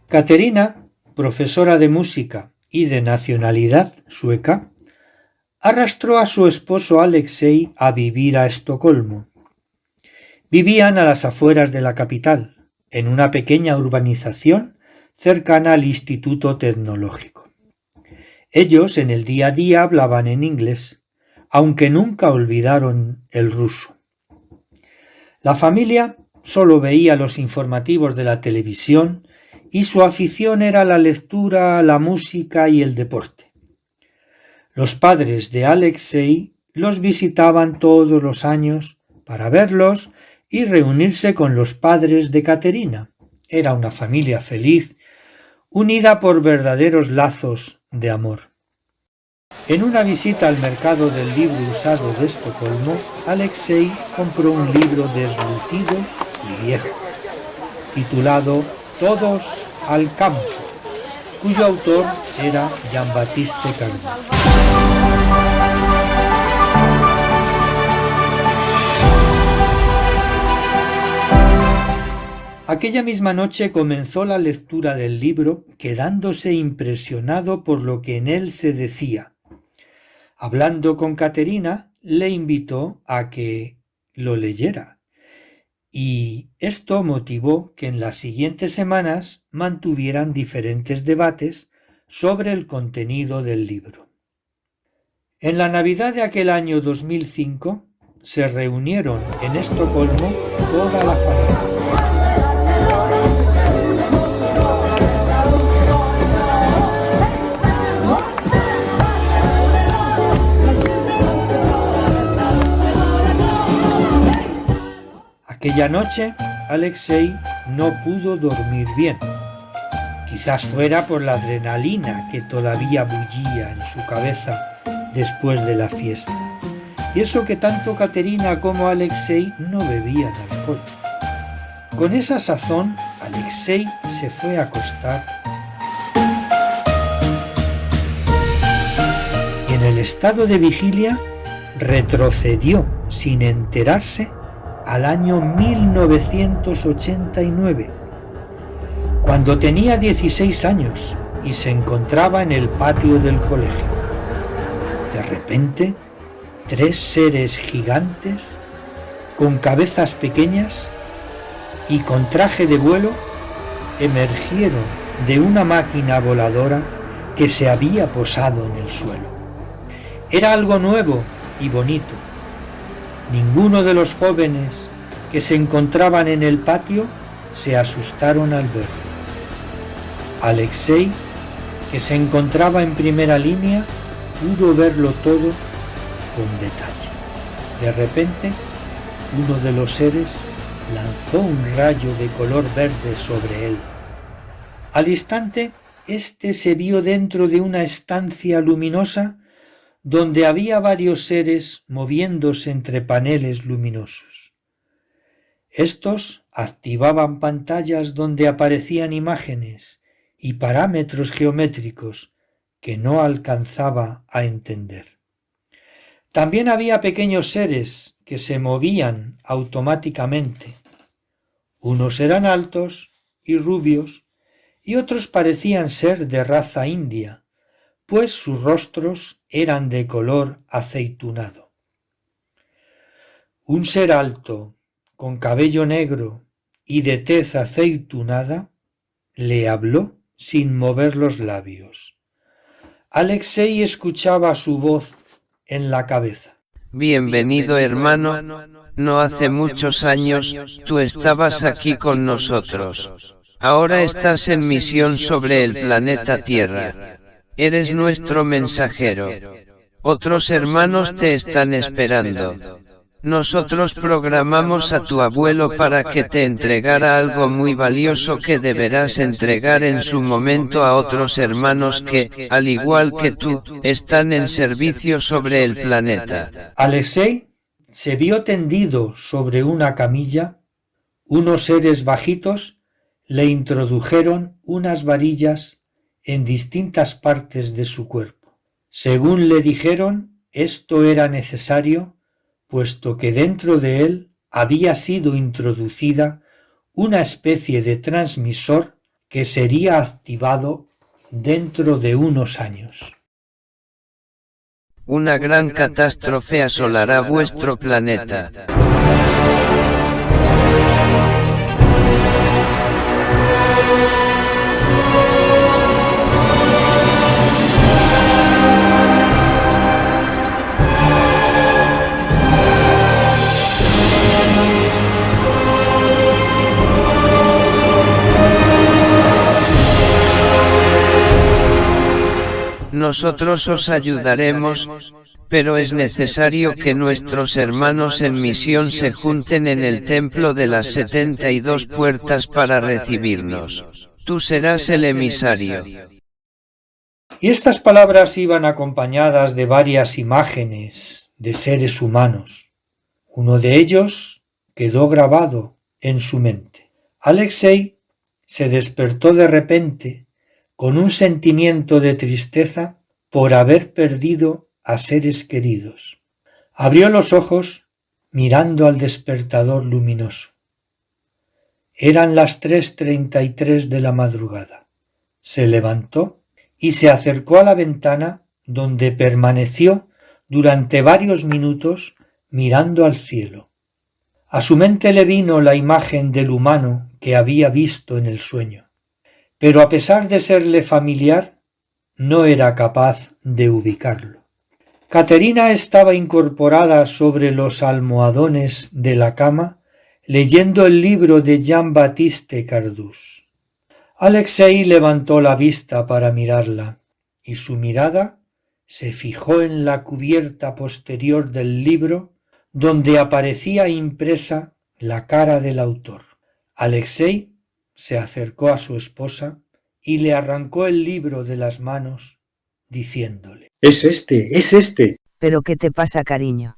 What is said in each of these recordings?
Caterina, profesora de música y de nacionalidad sueca, arrastró a su esposo Alexei a vivir a Estocolmo. Vivían a las afueras de la capital, en una pequeña urbanización cercana al Instituto Tecnológico. Ellos en el día a día hablaban en inglés, aunque nunca olvidaron el ruso. La familia solo veía los informativos de la televisión y su afición era la lectura, la música y el deporte. Los padres de Alexei los visitaban todos los años para verlos y reunirse con los padres de Caterina. Era una familia feliz, unida por verdaderos lazos de amor. En una visita al mercado del libro usado de Estocolmo, Alexei compró un libro deslucido y viejo, titulado Todos al campo, cuyo autor era Jean-Baptiste Cardozo. Aquella misma noche comenzó la lectura del libro, quedándose impresionado por lo que en él se decía. Hablando con Caterina, le invitó a que lo leyera, y esto motivó que en las siguientes semanas mantuvieran diferentes debates sobre el contenido del libro. En la Navidad de aquel año 2005 se reunieron en Estocolmo toda la familia. Aquella noche, Alexei no pudo dormir bien. Quizás fuera por la adrenalina que todavía bullía en su cabeza después de la fiesta. Y eso que tanto Caterina como Alexei no bebían alcohol. Con esa sazón, Alexei se fue a acostar. Y en el estado de vigilia retrocedió sin enterarse al año 1989, cuando tenía 16 años y se encontraba en el patio del colegio. De repente, 3 seres gigantes, con cabezas pequeñas y con traje de vuelo, emergieron de una máquina voladora que se había posado en el suelo. Era algo nuevo y bonito. Ninguno de los jóvenes que se encontraban en el patio se asustaron al verlo. Alexei, que se encontraba en primera línea, pudo verlo todo con detalle. De repente, uno de los seres lanzó un rayo de color verde sobre él. Al instante, éste se vio dentro de una estancia luminosa donde había varios seres moviéndose entre paneles luminosos. Estos activaban pantallas donde aparecían imágenes y parámetros geométricos que no alcanzaba a entender. También había pequeños seres que se movían automáticamente. Unos eran altos y rubios y otros parecían ser de raza india, pues sus rostros eran de color aceitunado. Un ser alto, con cabello negro y de tez aceitunada, le habló sin mover los labios. Alexei escuchaba su voz en la cabeza. Bienvenido, hermano. No hace muchos años, tú estabas aquí con nosotros. Ahora estás en misión sobre el planeta Tierra. Eres nuestro mensajero. Otros hermanos te están esperando. Nosotros programamos a tu abuelo para que te entregara algo muy valioso que deberás entregar en su momento a otros hermanos que, al igual que tú, están en servicio sobre el planeta. Alexei se vio tendido sobre una camilla. Unos seres bajitos le introdujeron unas varillas en distintas partes de su cuerpo. Según le dijeron, esto era necesario, puesto que dentro de él había sido introducida una especie de transmisor que sería activado dentro de unos años. Una gran catástrofe asolará vuestro planeta. Nosotros os ayudaremos, pero es necesario que nuestros hermanos en misión se junten en el templo de las 72 puertas para recibirnos. Tú serás el emisario. Y estas palabras iban acompañadas de varias imágenes de seres humanos. Uno de ellos quedó grabado en su mente. Alexei se despertó de repente con un sentimiento de tristeza por haber perdido a seres queridos. Abrió los ojos mirando al despertador luminoso. Eran las 3:33 de la madrugada. Se levantó y se acercó a la ventana, donde permaneció durante varios minutos mirando al cielo. A su mente le vino la imagen del humano que había visto en el sueño, pero a pesar de serle familiar, no era capaz de ubicarlo. Caterina estaba incorporada sobre los almohadones de la cama, leyendo el libro de Jean-Baptiste Cardus. Alexei levantó la vista para mirarla, y su mirada se fijó en la cubierta posterior del libro, donde aparecía impresa la cara del autor. Alexei se acercó a su esposa y le arrancó el libro de las manos, diciéndole: Es este. ¿Pero qué te pasa, cariño?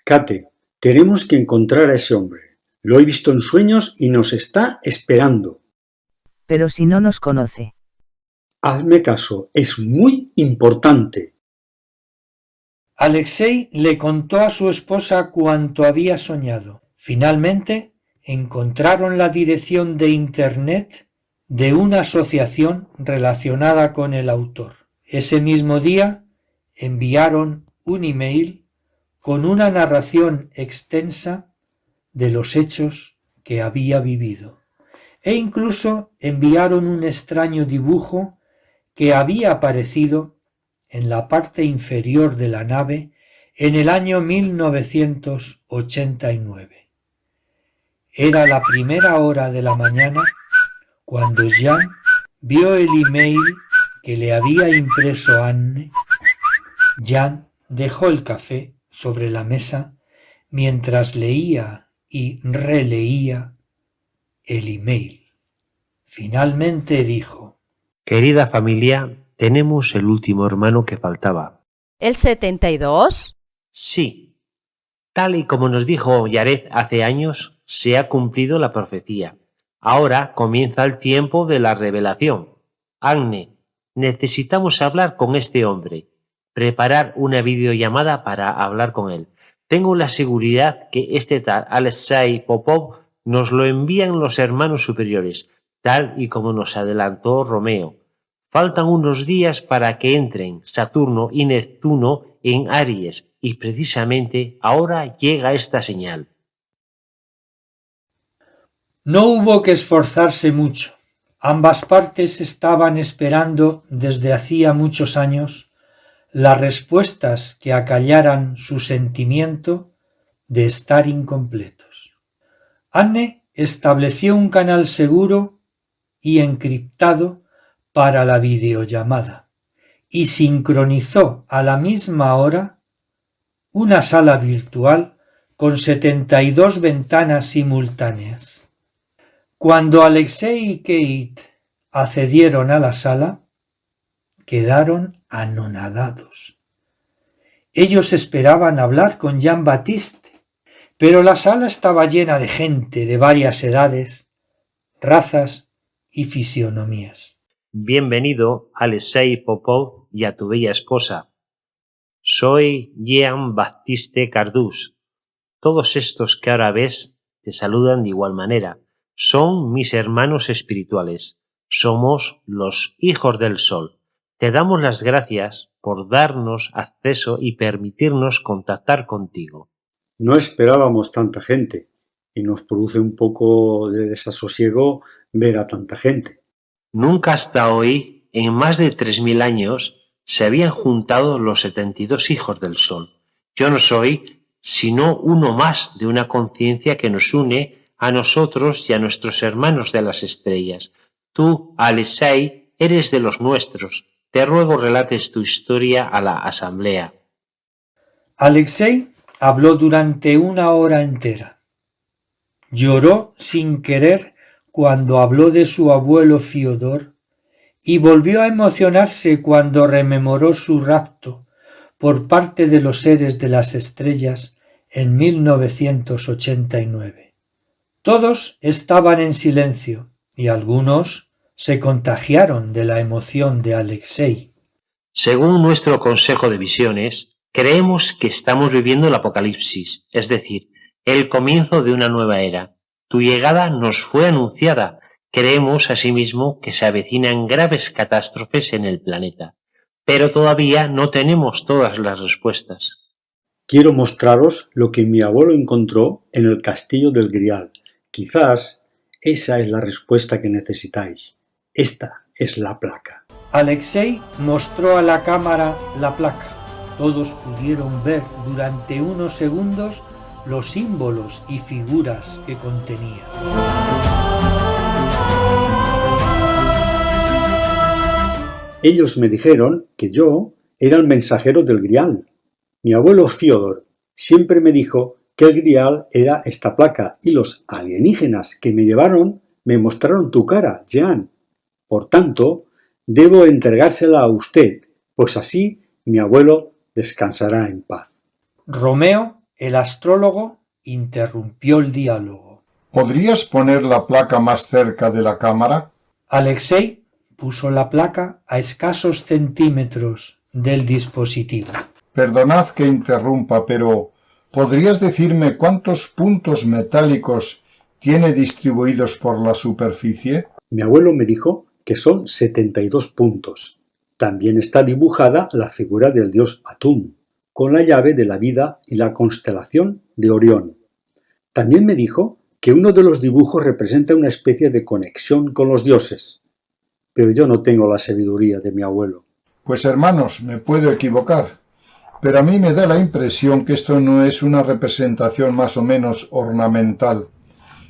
Kate, tenemos que encontrar a ese hombre. Lo he visto en sueños y nos está esperando. Pero si no nos conoce. Hazme caso, es muy importante. Alexei le contó a su esposa cuanto había soñado. Finalmente encontraron la dirección de Internet de una asociación relacionada con el autor. Ese mismo día enviaron un email con una narración extensa de los hechos que había vivido, e incluso enviaron un extraño dibujo que había aparecido en la parte inferior de la nave en el año 1989. Era la primera hora de la mañana cuando Jean vio el email que le había impreso Anne. Jean dejó el café sobre la mesa mientras leía y releía el email. Finalmente dijo: Querida familia, tenemos el último hermano que faltaba. ¿El 72? Sí, tal y como nos dijo Yared hace años, se ha cumplido la profecía. Ahora comienza el tiempo de la revelación. Agne, necesitamos hablar con este hombre. Preparar una videollamada para hablar con él. Tengo la seguridad que este tal Alexei Popov nos lo envían los hermanos superiores, tal y como nos adelantó Romeo. Faltan unos días para que entren Saturno y Neptuno en Aries, y precisamente ahora llega esta señal. No hubo que esforzarse mucho. Ambas partes estaban esperando desde hacía muchos años las respuestas que acallaran su sentimiento de estar incompletos. Anne estableció un canal seguro y encriptado para la videollamada y sincronizó a la misma hora una sala virtual con 72 ventanas simultáneas. Cuando Alexei y Kate accedieron a la sala, quedaron anonadados. Ellos esperaban hablar con Jean-Baptiste, pero la sala estaba llena de gente de varias edades, razas y fisionomías. Bienvenido, Alexei Popov, y a tu bella esposa. Soy Jean-Baptiste Cardús. Todos estos que ahora ves te saludan de igual manera. Son mis hermanos espirituales. Somos los hijos del sol. Te damos las gracias por darnos acceso y permitirnos contactar contigo. No esperábamos tanta gente y nos produce un poco de desasosiego ver a tanta gente. Nunca hasta hoy, en más de 3000 años, se habían juntado los 72 hijos del sol. Yo no soy sino uno más de una conciencia que nos une a nosotros y a nuestros hermanos de las estrellas. Tú, Alexei, eres de los nuestros. Te ruego relates tu historia a la asamblea. Alexei habló durante 1 hora entera. Lloró sin querer cuando habló de su abuelo Fiodor y volvió a emocionarse cuando rememoró su rapto por parte de los seres de las estrellas en 1989. Todos estaban en silencio y algunos se contagiaron de la emoción de Alexei. Según nuestro Consejo de Visiones, creemos que estamos viviendo el Apocalipsis, es decir, el comienzo de una nueva era. Tu llegada nos fue anunciada. Creemos asimismo que se avecinan graves catástrofes en el planeta, pero todavía no tenemos todas las respuestas. Quiero mostraros lo que mi abuelo encontró en el castillo del Grial. Quizás esa es la respuesta que necesitáis. Esta es la placa. Alexei mostró a la cámara la placa. Todos pudieron ver durante unos segundos los símbolos y figuras que contenía. Ellos me dijeron que yo era el mensajero del Grial. Mi abuelo Fiodor siempre me dijo que el Grial era esta placa y los alienígenas que me llevaron me mostraron tu cara, Jean. Por tanto, debo entregársela a usted, pues así mi abuelo descansará en paz. Romeo, el astrólogo, interrumpió el diálogo. ¿Podrías poner la placa más cerca de la cámara? Alexei puso la placa a escasos centímetros del dispositivo. Perdonad que interrumpa, pero ¿podrías decirme cuántos puntos metálicos tiene distribuidos por la superficie? Mi abuelo me dijo que son 72 puntos. También está dibujada la figura del dios Atum, con la llave de la vida y la constelación de Orión. También me dijo que uno de los dibujos representa una especie de conexión con los dioses. Pero yo no tengo la sabiduría de mi abuelo. Pues hermanos, me puedo equivocar, pero a mí me da la impresión que esto no es una representación más o menos ornamental,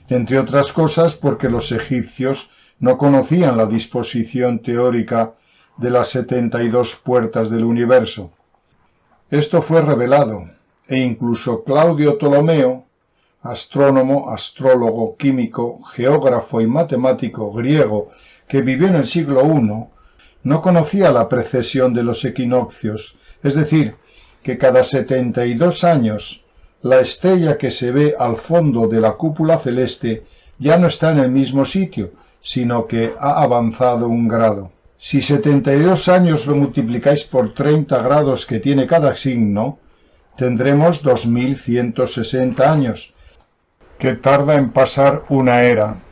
entre otras cosas porque los egipcios no conocían la disposición teórica de las 72 puertas del universo. Esto fue revelado, e incluso Claudio Ptolomeo, astrónomo, astrólogo, químico, geógrafo y matemático griego que vivió en el siglo I, no conocía la precesión de los equinoccios, es decir, que cada 72 años la estrella que se ve al fondo de la cúpula celeste ya no está en el mismo sitio, sino que ha avanzado un grado. Si 72 años lo multiplicáis por 30 grados que tiene cada signo, tendremos 2160 años, que tarda en pasar una era.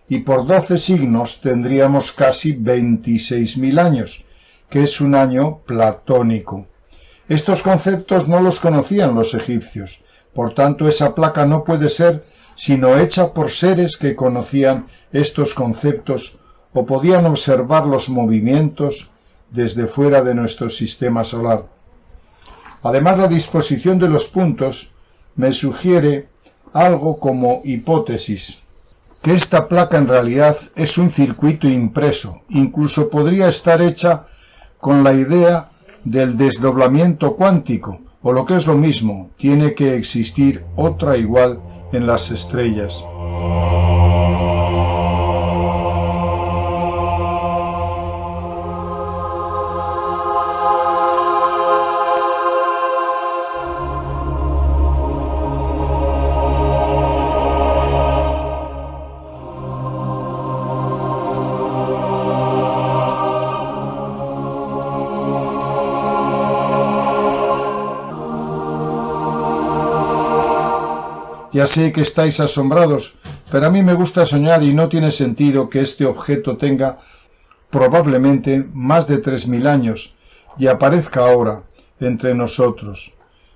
Y por 12 signos tendríamos casi 26.000 años, que es un año platónico. Estos conceptos no los conocían los egipcios, por tanto esa placa no puede ser sino hecha por seres que conocían estos conceptos o podían observar los movimientos desde fuera de nuestro sistema solar. Además, la disposición de los puntos me sugiere algo como hipótesis, que esta placa en realidad es un circuito impreso, incluso podría estar hecha con la idea del desdoblamiento cuántico, o lo que es lo mismo, tiene que existir otra igual en las estrellas. Ya sé que estáis asombrados, pero a mí me gusta soñar y no tiene sentido que este objeto tenga probablemente más de 3000 años y aparezca ahora entre nosotros.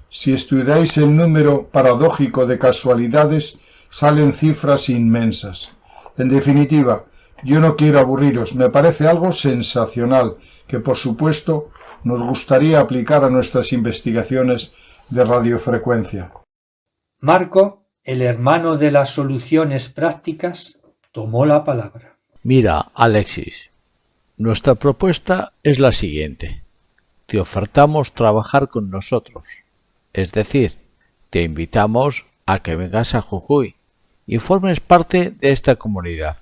Si estudiáis el número paradójico de casualidades, salen cifras inmensas. En definitiva, yo no quiero aburriros, me parece algo sensacional que por supuesto nos gustaría aplicar a nuestras investigaciones de radiofrecuencia. Marco, el hermano de las soluciones prácticas, tomó la palabra. Mira, Alexis, nuestra propuesta es la siguiente. Te ofertamos trabajar con nosotros. Es decir, te invitamos a que vengas a Jujuy y formes parte de esta comunidad.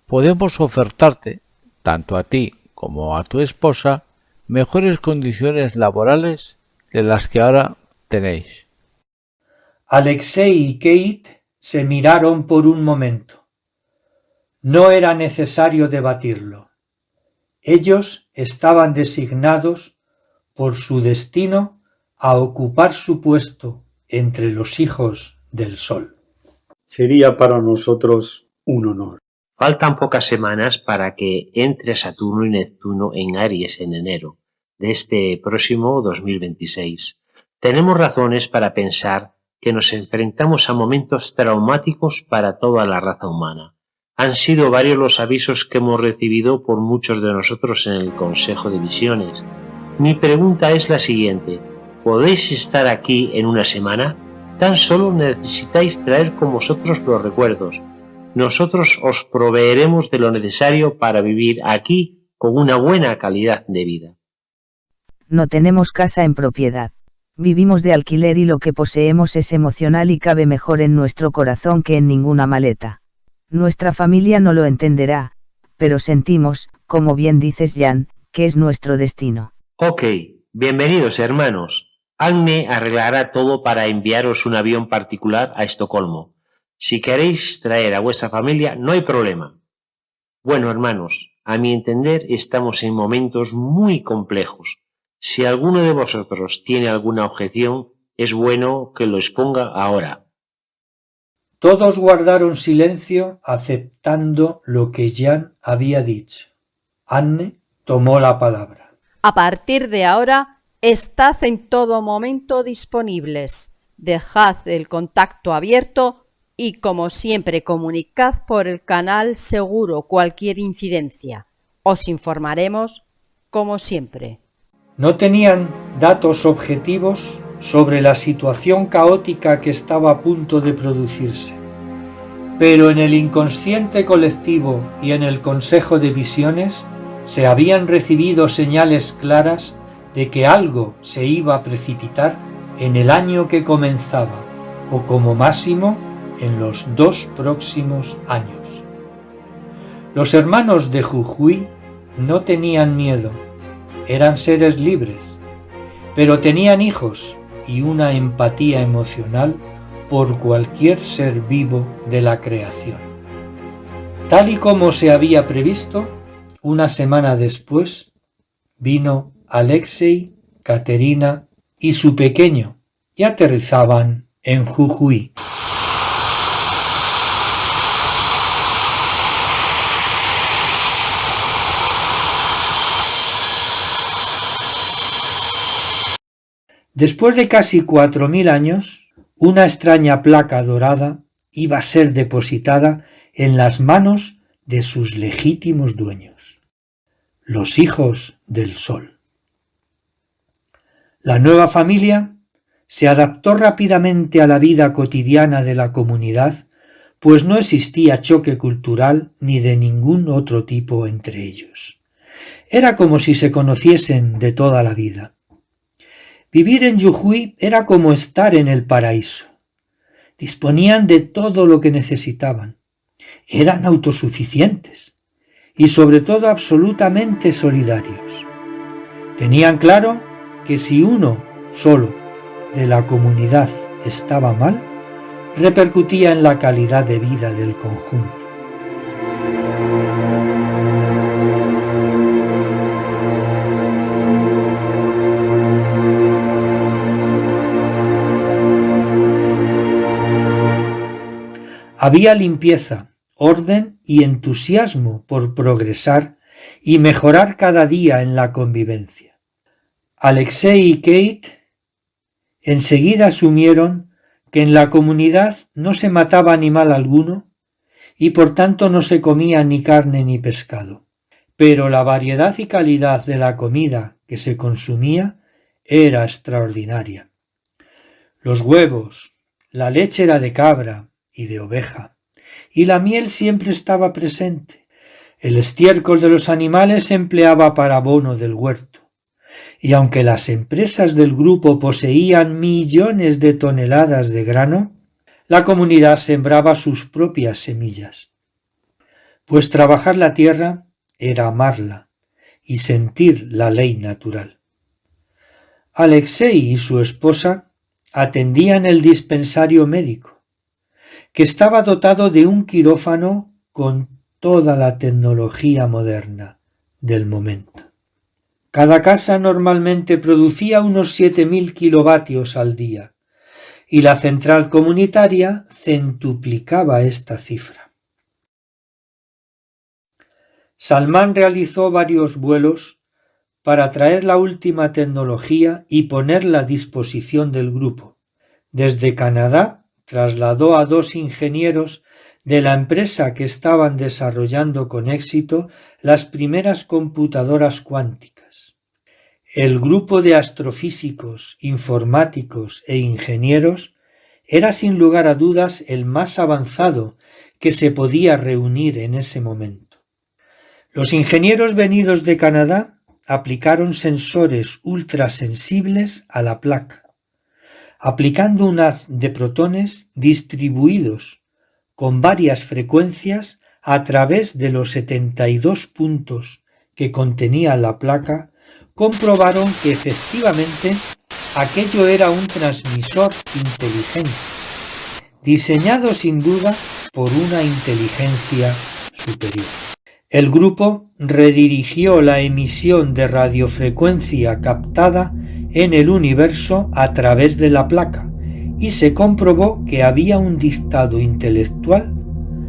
Podemos ofertarte, tanto a ti como a tu esposa, mejores condiciones laborales de las que ahora tenéis. Alexei y Kate se miraron por un momento. No era necesario debatirlo. Ellos estaban designados por su destino a ocupar su puesto entre los hijos del sol. Sería para nosotros un honor. Faltan pocas semanas para que entre Saturno y Neptuno en Aries en enero de este próximo 2026. Tenemos razones para pensar que nos enfrentamos a momentos traumáticos para toda la raza humana. Han sido varios los avisos que hemos recibido por muchos de nosotros en el Consejo de Visiones. Mi pregunta es la siguiente: ¿podéis estar aquí en una semana? Tan solo necesitáis traer con vosotros los recuerdos. Nosotros os proveeremos de lo necesario para vivir aquí con una buena calidad de vida. No tenemos casa en propiedad. Vivimos de alquiler y lo que poseemos es emocional y cabe mejor en nuestro corazón que en ninguna maleta. Nuestra familia no lo entenderá, pero sentimos, como bien dices Jan, que es nuestro destino. Ok, bienvenidos hermanos. Agne arreglará todo para enviaros un avión particular a Estocolmo. Si queréis traer a vuestra familia, no hay problema. Bueno, hermanos, a mi entender estamos en momentos muy complejos. Si alguno de vosotros tiene alguna objeción, es bueno que lo exponga ahora. Todos guardaron silencio aceptando lo que Jan había dicho. Anne tomó la palabra. A partir de ahora, estad en todo momento disponibles. Dejad el contacto abierto y, como siempre, comunicad por el canal seguro cualquier incidencia. Os informaremos, como siempre. No tenían datos objetivos sobre la situación caótica que estaba a punto de producirse, pero en el inconsciente colectivo y en el Consejo de Visiones se habían recibido señales claras de que algo se iba a precipitar en el año que comenzaba, o como máximo en los 2 próximos años. Los hermanos de Jujuy no tenían miedo, eran seres libres, pero tenían hijos y una empatía emocional por cualquier ser vivo de la creación. Tal y como se había previsto, una semana después vino Alexei, Katerina y su pequeño y aterrizaban en Jujuy. Después de casi 4000 años, una extraña placa dorada iba a ser depositada en las manos de sus legítimos dueños, los hijos del sol. La nueva familia se adaptó rápidamente a la vida cotidiana de la comunidad, pues no existía choque cultural ni de ningún otro tipo entre ellos. Era como si se conociesen de toda la vida. Vivir en Jujuy era como estar en el paraíso. Disponían de todo lo que necesitaban. Eran autosuficientes y sobre todo absolutamente solidarios. Tenían claro que si uno solo de la comunidad estaba mal, repercutía en la calidad de vida del conjunto. Había limpieza, orden y entusiasmo por progresar y mejorar cada día en la convivencia. Alexei y Kate enseguida asumieron que en la comunidad no se mataba animal alguno y por tanto no se comía ni carne ni pescado. Pero la variedad y calidad de la comida que se consumía era extraordinaria. Los huevos, la leche era de cabra y de oveja, y la miel siempre estaba presente. El estiércol de los animales se empleaba para abono del huerto. Y aunque las empresas del grupo poseían millones de toneladas de grano, la comunidad sembraba sus propias semillas. Pues trabajar la tierra era amarla y sentir la ley natural. Alexei y su esposa atendían el dispensario médico, que estaba dotado de un quirófano con toda la tecnología moderna del momento. Cada casa normalmente producía unos 7.000 kilovatios al día y la central comunitaria centuplicaba esta cifra. Salman realizó varios vuelos para traer la última tecnología y ponerla a disposición del grupo. Desde Canadá trasladó a 2 ingenieros de la empresa que estaban desarrollando con éxito las primeras computadoras cuánticas. El grupo de astrofísicos, informáticos e ingenieros era sin lugar a dudas el más avanzado que se podía reunir en ese momento. Los ingenieros venidos de Canadá aplicaron sensores ultrasensibles a la placa, aplicando un haz de protones distribuidos con varias frecuencias a través de los 72 puntos que contenía la placa. Comprobaron que efectivamente aquello era un transmisor inteligente, diseñado sin duda por una inteligencia superior. El grupo redirigió la emisión de radiofrecuencia captada en el universo a través de la placa y se comprobó que había un dictado intelectual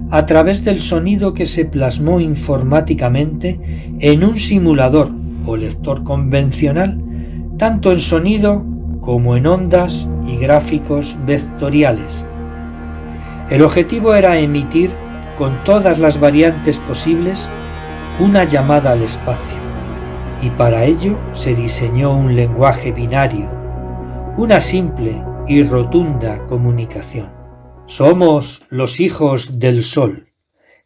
a través del sonido que se plasmó informáticamente en un simulador o lector convencional, tanto en sonido como en ondas y gráficos vectoriales. El objetivo era emitir, con todas las variantes posibles, una llamada al espacio, y para ello se diseñó un lenguaje binario, una simple y rotunda comunicación. Somos los hijos del Sol,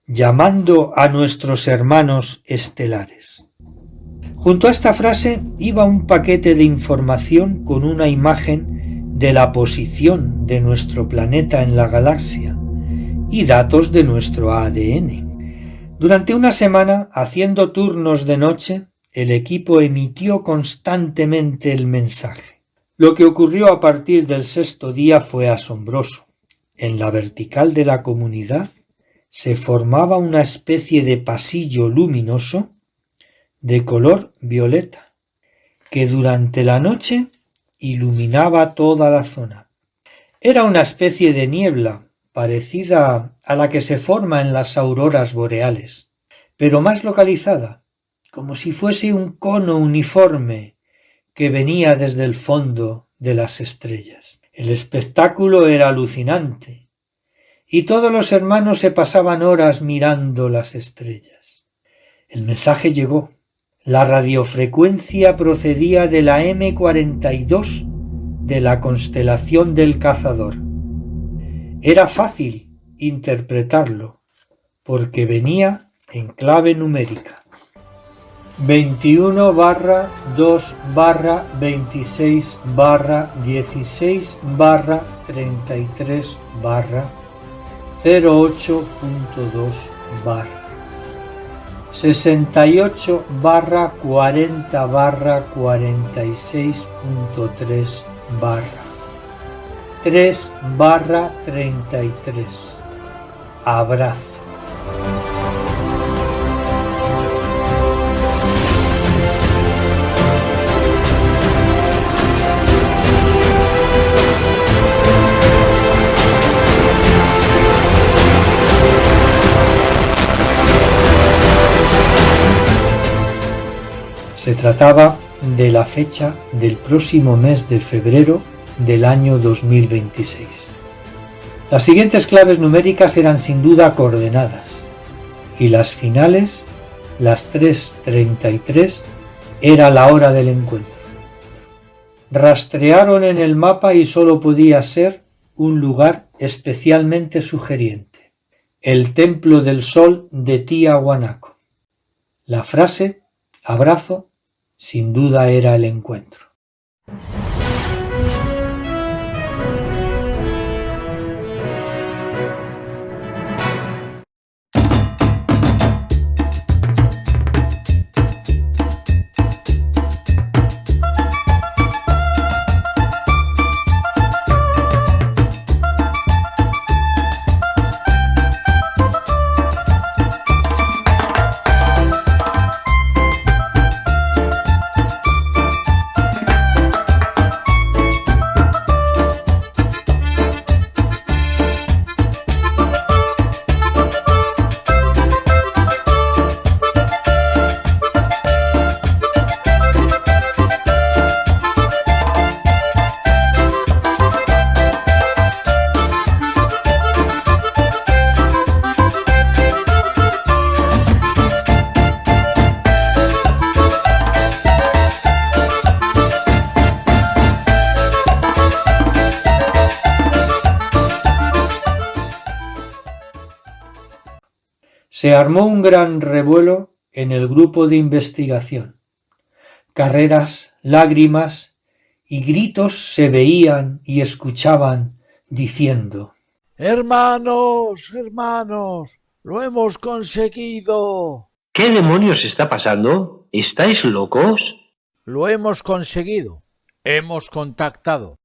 llamando a nuestros hermanos estelares. Junto a esta frase iba un paquete de información con una imagen de la posición de nuestro planeta en la galaxia y datos de nuestro ADN. Durante una semana, haciendo turnos de noche, el equipo emitió constantemente el mensaje. Lo que ocurrió a partir del 6º día fue asombroso. En la vertical de la comunidad se formaba una especie de pasillo luminoso de color violeta, que durante la noche iluminaba toda la zona. Era una especie de niebla parecida a la que se forma en las auroras boreales, pero más localizada, como si fuese un cono uniforme que venía desde el fondo de las estrellas. El espectáculo era alucinante, y todos los hermanos se pasaban horas mirando las estrellas. El mensaje llegó. La radiofrecuencia procedía de la M42 de la constelación del Cazador. Era fácil interpretarlo porque venía en clave numérica. 21/2/26/33/08.2/ 68/40/46.3/ 3/33. Abrazo. Se trataba de la fecha del próximo mes de febrero del año 2026. Las siguientes claves numéricas eran sin duda coordenadas, y las finales, las 3:33, era la hora del encuentro. Rastrearon en el mapa y solo podía ser un lugar especialmente sugeriente: el Templo del Sol de Tiahuanaco. La frase abrazo sin duda era el encuentro. Se armó un gran revuelo en el grupo de investigación. Carreras, lágrimas y gritos se veían y escuchaban diciendo: ¡Hermanos, hermanos! ¡Lo hemos conseguido! ¿Qué demonios está pasando? ¿Estáis locos? Lo hemos conseguido. Hemos contactado.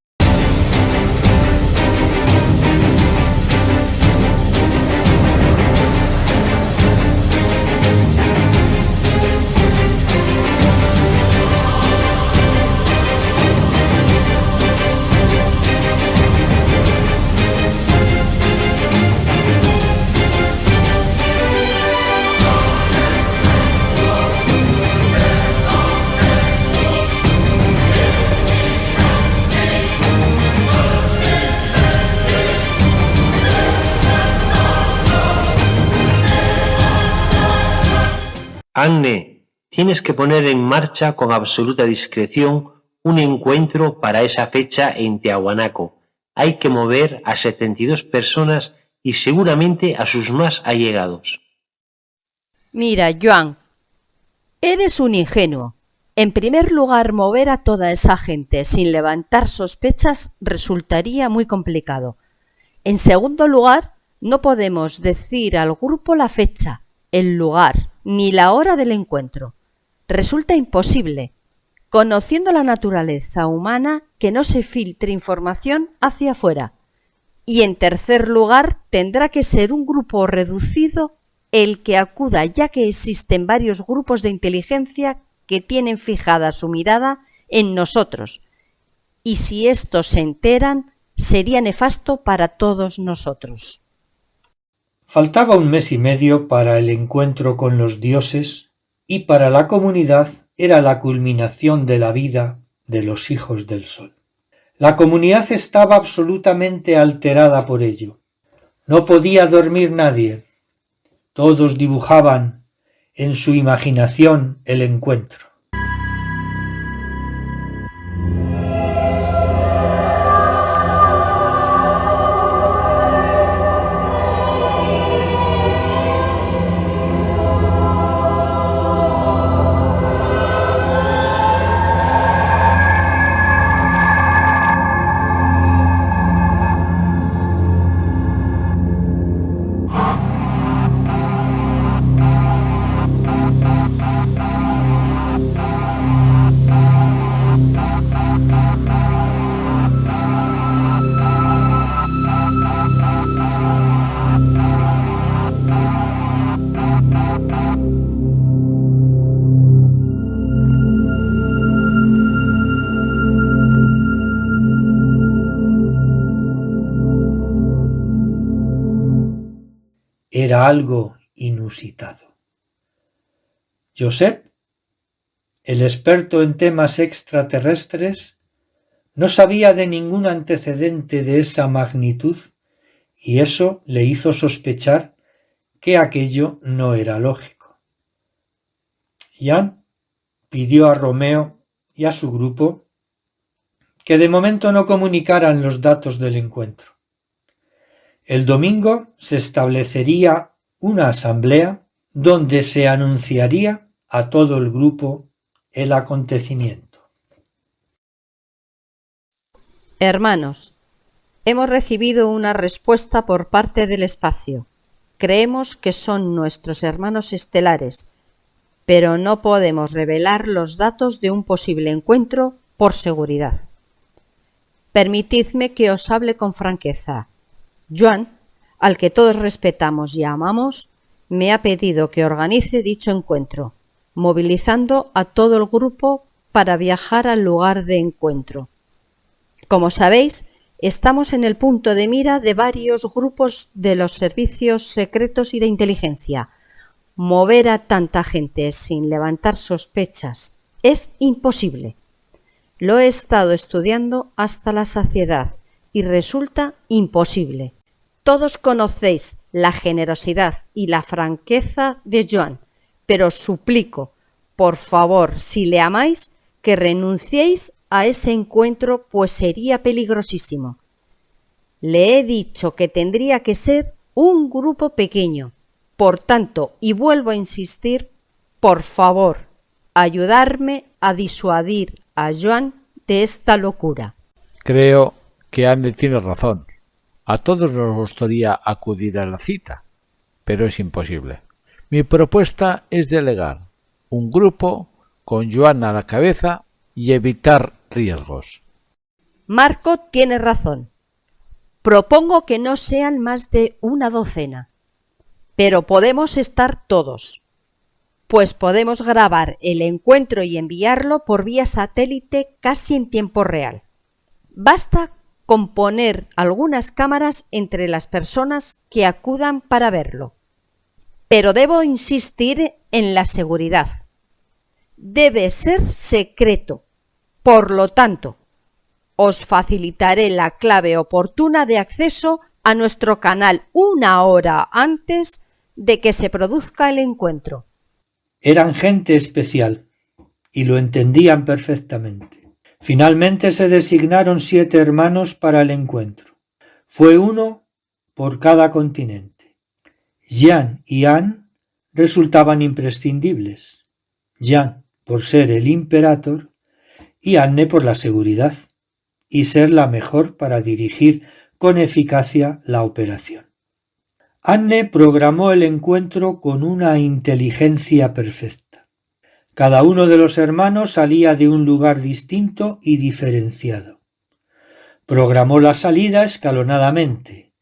Agne, tienes que poner en marcha con absoluta discreción un encuentro para esa fecha en Tiahuanaco. Hay que mover a 72 personas y seguramente a sus más allegados. Mira, Joan, eres un ingenuo. En primer lugar, mover a toda esa gente sin levantar sospechas resultaría muy complicado. En segundo lugar, no podemos decir al grupo la fecha, el lugar ni la hora del encuentro. Resulta imposible, conociendo la naturaleza humana, que no se filtre información hacia afuera. Y en tercer lugar, tendrá que ser un grupo reducido el que acuda, ya que existen varios grupos de inteligencia que tienen fijada su mirada en nosotros. Y si estos se enteran, sería nefasto para todos nosotros. Faltaba un mes y medio para el encuentro con los dioses, y para la comunidad era la culminación de la vida de los hijos del sol. La comunidad estaba absolutamente alterada por ello. No podía dormir nadie. Todos dibujaban en su imaginación el encuentro. Era algo inusitado. Josep el experto en temas extraterrestres, no sabía de ningún antecedente de esa magnitud y eso le hizo sospechar que aquello no era lógico. Jan pidió a Romeo y a su grupo que de momento no comunicaran los datos del encuentro. El domingo se establecería una asamblea donde se anunciaría a todo el grupo el acontecimiento. Hermanos, hemos recibido una respuesta por parte del espacio. Creemos que son nuestros hermanos estelares, pero no podemos revelar los datos de un posible encuentro por seguridad. Permitidme que os hable con franqueza. Joan, al que todos respetamos y amamos, me ha pedido que organice dicho encuentro, movilizando a todo el grupo para viajar al lugar de encuentro. Como sabéis, estamos en el punto de mira de varios grupos de los servicios secretos y de inteligencia. Mover a tanta gente sin levantar sospechas es imposible. Lo he estado estudiando hasta la saciedad y resulta imposible. Todos conocéis la generosidad y la franqueza de Joan, pero os suplico, por favor, si le amáis, que renunciéis a ese encuentro, pues sería peligrosísimo. Le he dicho que tendría que ser un grupo pequeño. Por tanto, y vuelvo a insistir, por favor, ayudarme a disuadir a Joan de esta locura. Creo que Anne tiene razón. A todos nos gustaría acudir a la cita, pero es imposible. Mi propuesta es delegar un grupo con Joan a la cabeza y evitar riesgos. Marco tiene razón. Propongo que no sean más de una docena, pero podemos estar todos, pues podemos grabar el encuentro y enviarlo por vía satélite casi en tiempo real. Basta con poner algunas cámaras entre las personas que acudan para verlo. Pero debo insistir en la seguridad. Debe ser secreto. Por lo tanto, os facilitaré la clave oportuna de acceso a nuestro canal una hora antes de que se produzca el encuentro. Eran gente especial y lo entendían perfectamente. Finalmente se designaron 7 hermanos para el encuentro. Fue uno por cada continente. Jan y Anne resultaban imprescindibles. Jan por ser el imperator y Anne por la seguridad y ser la mejor para dirigir con eficacia la operación. Anne programó el encuentro con una inteligencia perfecta. Cada uno de los hermanos salía de un lugar distinto y diferenciado. Programó la salida escalonadamente,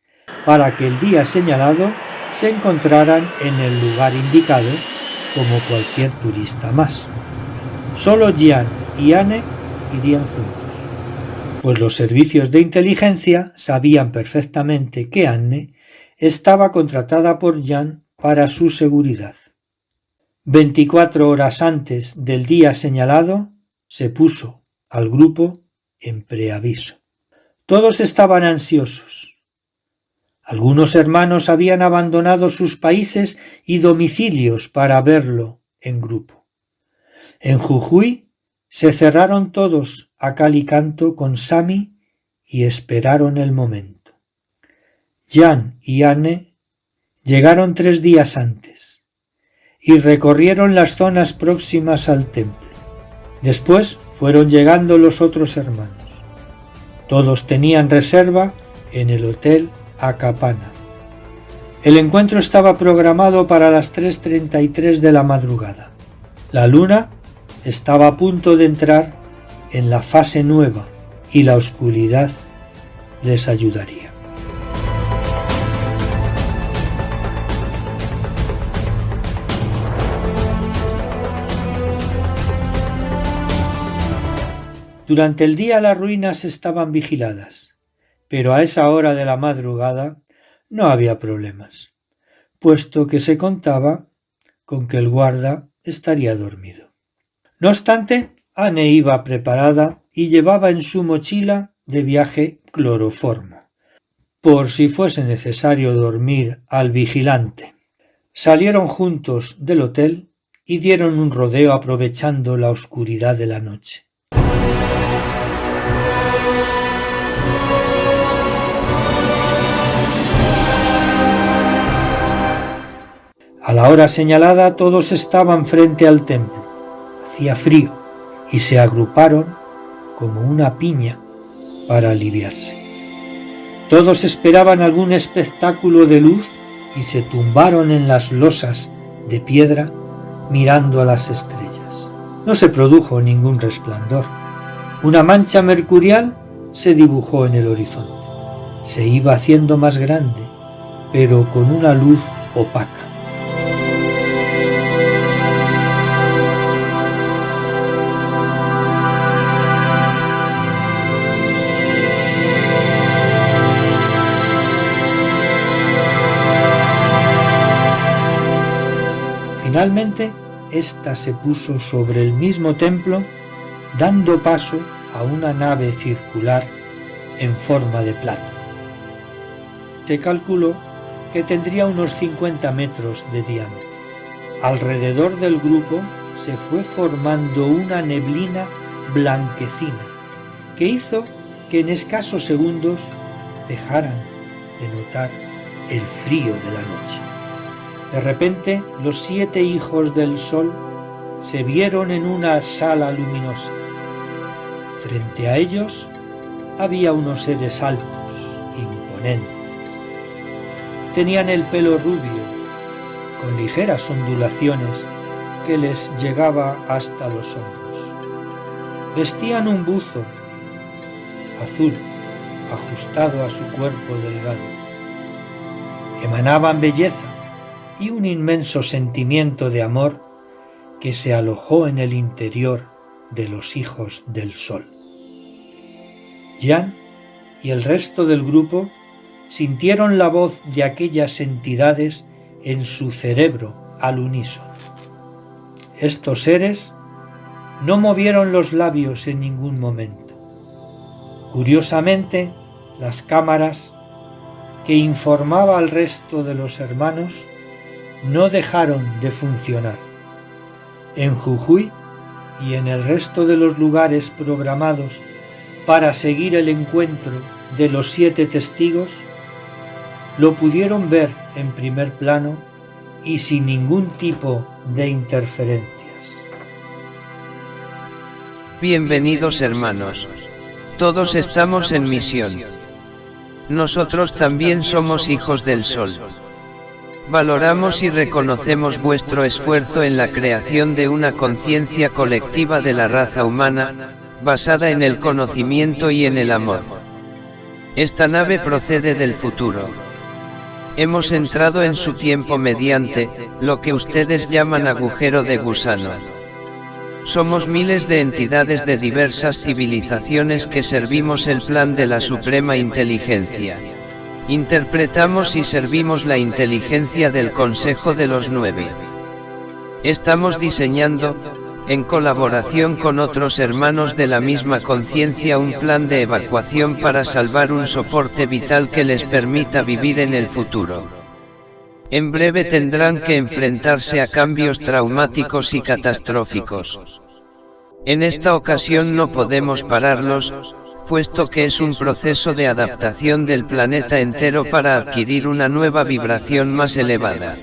para que el día señalado se encontraran en el lugar indicado como cualquier turista más. Solo Jan y Anne irían juntos, pues los servicios de inteligencia sabían perfectamente que Anne estaba contratada por Jan para su seguridad. 24 horas antes del día señalado, se puso al grupo en preaviso. Todos estaban ansiosos. Algunos hermanos habían abandonado sus países y domicilios para verlo en grupo. En Jujuy se cerraron todos a cal y canto con Sami y esperaron el momento. Jan y Anne llegaron 3 días antes y recorrieron las zonas próximas al templo. Después fueron llegando los otros hermanos. Todos tenían reserva en el Hotel Acapana. El encuentro estaba programado para las 3:33 de la madrugada. La luna estaba a punto de entrar en la fase nueva y la oscuridad les ayudaría. Durante el día las ruinas estaban vigiladas, pero a esa hora de la madrugada no había problemas, puesto que se contaba con que el guarda estaría dormido. No obstante, Anne iba preparada y llevaba en su mochila de viaje cloroformo, por si fuese necesario dormir al vigilante. Salieron juntos del hotel y dieron un rodeo aprovechando la oscuridad de la noche. A la hora señalada todos estaban frente al templo. Hacía frío y se agruparon como una piña para aliviarse. Todos esperaban algún espectáculo de luz y se tumbaron en las losas de piedra mirando a las estrellas. No se produjo ningún resplandor. Una mancha mercurial se dibujó en el horizonte. Se iba haciendo más grande, pero con una luz opaca. Finalmente, ésta se puso sobre el mismo templo, dando paso a una nave circular en forma de plato. Se calculó que tendría unos 50 metros de diámetro. Alrededor del grupo se fue formando una neblina blanquecina que hizo que en escasos segundos dejaran de notar el frío de la noche. De repente, los 7 hijos del sol se vieron en una sala luminosa. Frente a ellos había unos seres altos, imponentes. Tenían el pelo rubio, con ligeras ondulaciones que les llegaba hasta los hombros. Vestían un buzo azul ajustado a su cuerpo delgado. Emanaban belleza y un inmenso sentimiento de amor que se alojó en el interior de los hijos del sol. Jan y el resto del grupo sintieron la voz de aquellas entidades en su cerebro al unísono. Estos seres no movieron los labios en ningún momento. Curiosamente, las cámaras que informaba al resto de los hermanos no dejaron de funcionar. En Jujuy y en el resto de los lugares programados para seguir el encuentro de los 7 testigos, lo pudieron ver en primer plano y sin ningún tipo de interferencias. Bienvenidos hermanos. Todos estamos en misión. Nosotros también somos hijos del sol. Valoramos y reconocemos vuestro esfuerzo en la creación de una conciencia colectiva de la raza humana, basada en el conocimiento y en el amor. Esta nave procede del futuro. Hemos entrado en su tiempo mediante lo que ustedes llaman agujero de gusano. Somos miles de entidades de diversas civilizaciones que servimos el plan de la suprema inteligencia. Interpretamos y servimos la inteligencia del Consejo de los 9. Estamos diseñando, en colaboración con otros hermanos de la misma conciencia, un plan de evacuación para salvar un soporte vital que les permita vivir en el futuro. En breve tendrán que enfrentarse a cambios traumáticos y catastróficos. En esta ocasión no podemos pararlos, puesto que es un proceso de adaptación del planeta entero para adquirir una nueva vibración más elevada.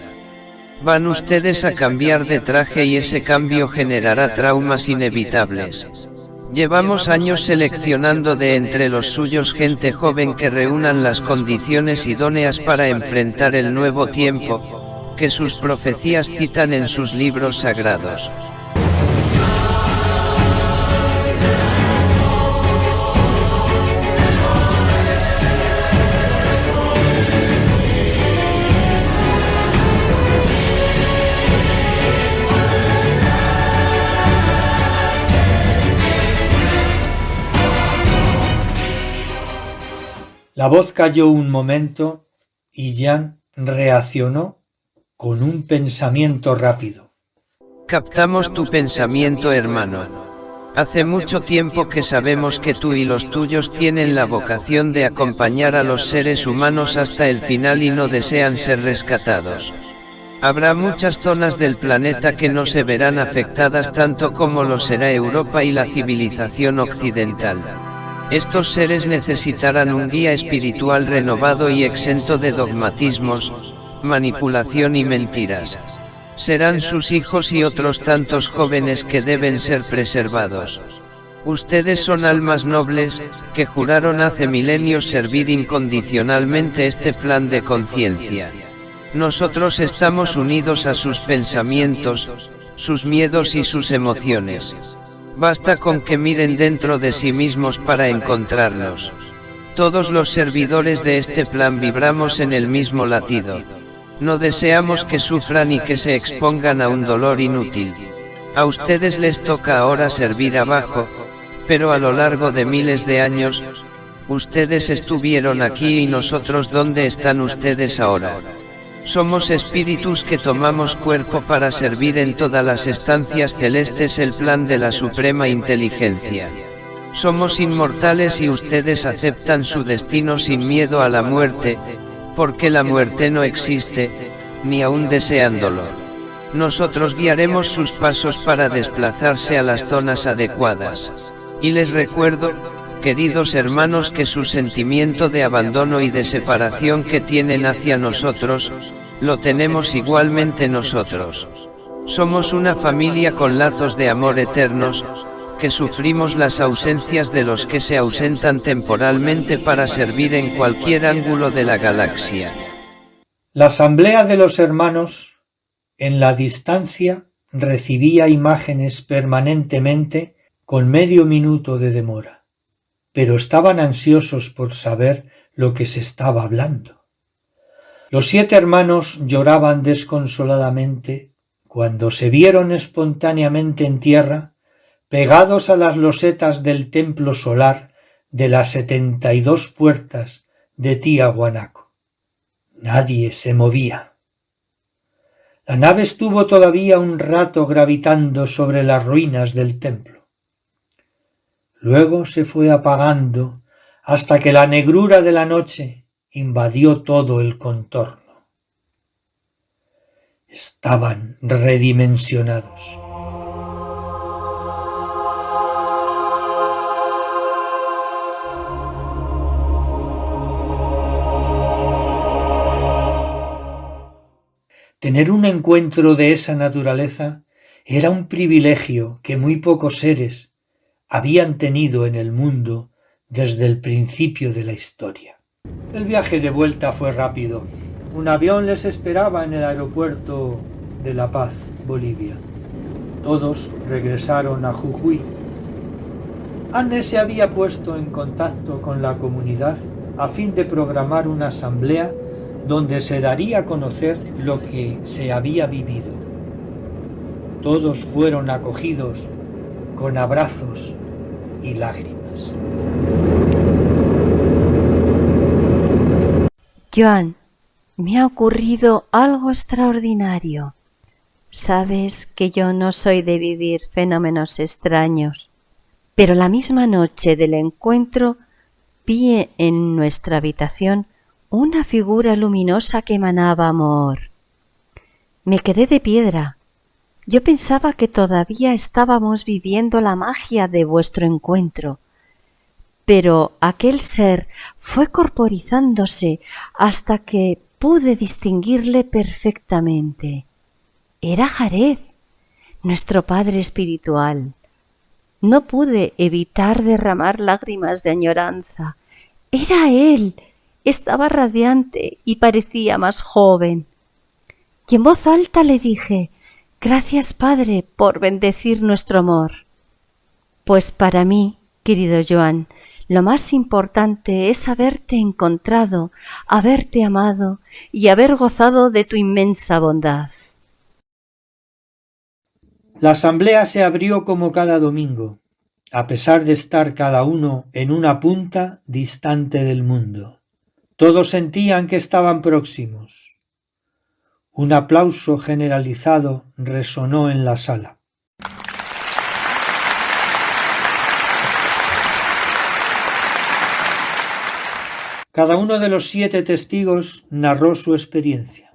Van ustedes a cambiar de traje y ese cambio generará traumas inevitables. Llevamos años seleccionando de entre los suyos gente joven que reúnan las condiciones idóneas para enfrentar el nuevo tiempo, que sus profecías citan en sus libros sagrados. La voz calló un momento y Jan reaccionó con un pensamiento rápido. Captamos tu pensamiento, hermano. Hace mucho tiempo que sabemos que tú y los tuyos tienen la vocación de acompañar a los seres humanos hasta el final y no desean ser rescatados. Habrá muchas zonas del planeta que no se verán afectadas tanto como lo será Europa y la civilización occidental. Estos seres necesitarán un guía espiritual renovado y exento de dogmatismos, manipulación y mentiras. Serán sus hijos y otros tantos jóvenes que deben ser preservados. Ustedes son almas nobles, que juraron hace milenios servir incondicionalmente este plan de conciencia. Nosotros estamos unidos a sus pensamientos, sus miedos y sus emociones. Basta con que miren dentro de sí mismos para encontrarlos. Todos los servidores de este plan vibramos en el mismo latido. No deseamos que sufran y que se expongan a un dolor inútil. A ustedes les toca ahora servir abajo, pero a lo largo de miles de años, ustedes estuvieron aquí y nosotros, ¿dónde están ustedes ahora? Somos espíritus que tomamos cuerpo para servir en todas las estancias celestes el plan de la suprema inteligencia. Somos inmortales y ustedes aceptan su destino sin miedo a la muerte, porque la muerte no existe, ni aún deseándolo. Nosotros guiaremos sus pasos para desplazarse a las zonas adecuadas. Y les recuerdo, queridos hermanos, que su sentimiento de abandono y de separación que tienen hacia nosotros, lo tenemos igualmente nosotros. Somos una familia con lazos de amor eternos, que sufrimos las ausencias de los que se ausentan temporalmente para servir en cualquier ángulo de la galaxia. La asamblea de los hermanos, en la distancia, recibía imágenes permanentemente con medio minuto de demora, pero estaban ansiosos por saber lo que se estaba hablando. Los 7 hermanos lloraban desconsoladamente cuando se vieron espontáneamente en tierra, pegados a las losetas del templo solar de las 72 puertas de Tiahuanaco. Nadie se movía. La nave estuvo todavía un rato gravitando sobre las ruinas del templo. Luego se fue apagando hasta que la negrura de la noche invadió todo el contorno. Estaban redimensionados. Tener un encuentro de esa naturaleza era un privilegio que muy pocos seres habían tenido en el mundo desde el principio de la historia. El viaje de vuelta fue rápido. Un avión les esperaba en el aeropuerto de La Paz, Bolivia. Todos regresaron a Jujuy. Anne se había puesto en contacto con la comunidad a fin de programar una asamblea donde se daría a conocer lo que se había vivido. Todos fueron acogidos con abrazos y lágrimas. Joan, me ha ocurrido algo extraordinario. Sabes que yo no soy de vivir fenómenos extraños, pero la misma noche del encuentro vi en nuestra habitación una figura luminosa que emanaba amor. Me quedé de piedra. Yo pensaba que todavía estábamos viviendo la magia de vuestro encuentro, pero aquel ser fue corporizándose hasta que pude distinguirle perfectamente. Era Jared, nuestro padre espiritual. No pude evitar derramar lágrimas de añoranza. Era él. Estaba radiante y parecía más joven. Y en voz alta le dije: «Gracias, Padre, por bendecir nuestro amor». Pues para mí, querido Joan, lo más importante es haberte encontrado, haberte amado y haber gozado de tu inmensa bondad. La asamblea se abrió como cada domingo, a pesar de estar cada uno en una punta distante del mundo. Todos sentían que estaban próximos. Un aplauso generalizado resonó en la sala. Cada uno de los 7 testigos narró su experiencia.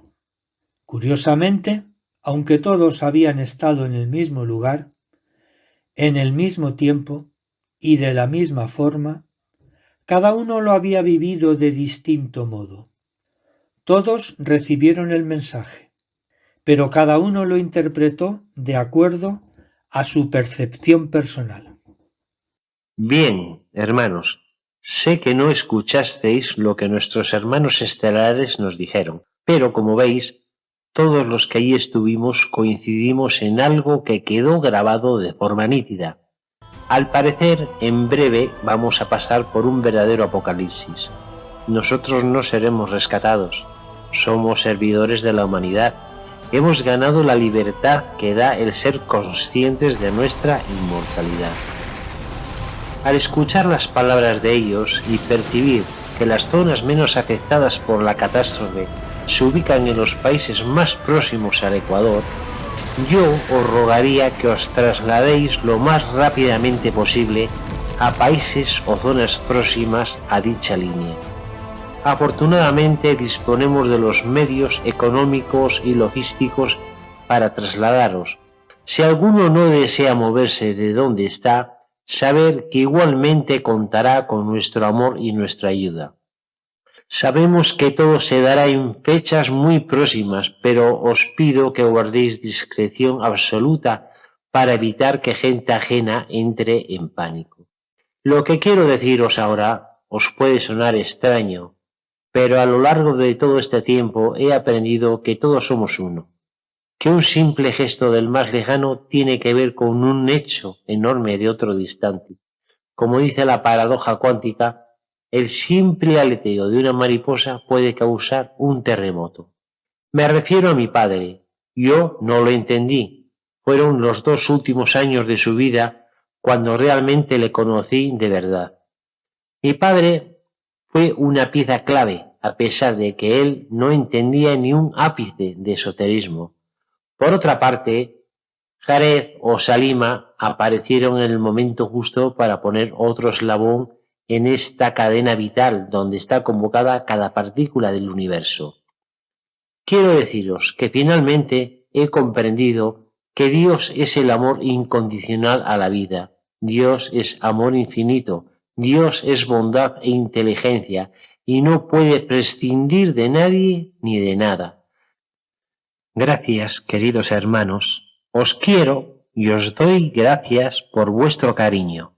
Curiosamente, aunque todos habían estado en el mismo lugar, en el mismo tiempo y de la misma forma, cada uno lo había vivido de distinto modo. Todos recibieron el mensaje, pero cada uno lo interpretó de acuerdo a su percepción personal. Bien, hermanos, sé que no escuchasteis lo que nuestros hermanos estelares nos dijeron, pero como veis, todos los que allí estuvimos coincidimos en algo que quedó grabado de forma nítida. Al parecer, en breve vamos a pasar por un verdadero apocalipsis. Nosotros no seremos rescatados, somos servidores de la humanidad. Hemos ganado la libertad que da el ser conscientes de nuestra inmortalidad. Al escuchar las palabras de ellos y percibir que las zonas menos afectadas por la catástrofe se ubican en los países más próximos al Ecuador, yo os rogaría que os trasladéis lo más rápidamente posible a países o zonas próximas a dicha línea. Afortunadamente disponemos de los medios económicos y logísticos para trasladaros. Si alguno no desea moverse de donde está, saber que igualmente contará con nuestro amor y nuestra ayuda. Sabemos que todo se dará en fechas muy próximas, pero os pido que guardéis discreción absoluta para evitar que gente ajena entre en pánico. Lo que quiero deciros ahora os puede sonar extraño, pero a lo largo de todo este tiempo he aprendido que todos somos uno, que un simple gesto del más lejano tiene que ver con un hecho enorme de otro distante. Como dice la paradoja cuántica, el simple aleteo de una mariposa puede causar un terremoto. Me refiero a mi padre. Yo no lo entendí. Fueron los 2 últimos años de su vida cuando realmente le conocí de verdad. Mi padre fue una pieza clave, a pesar de que él no entendía ni un ápice de esoterismo. Por otra parte, Jarez o Salima aparecieron en el momento justo para poner otro eslabón en esta cadena vital donde está convocada cada partícula del universo. Quiero deciros que finalmente he comprendido que Dios es el amor incondicional a la vida, Dios es amor infinito, Dios es bondad e inteligencia y no puede prescindir de nadie ni de nada. Gracias, queridos hermanos, os quiero y os doy gracias por vuestro cariño.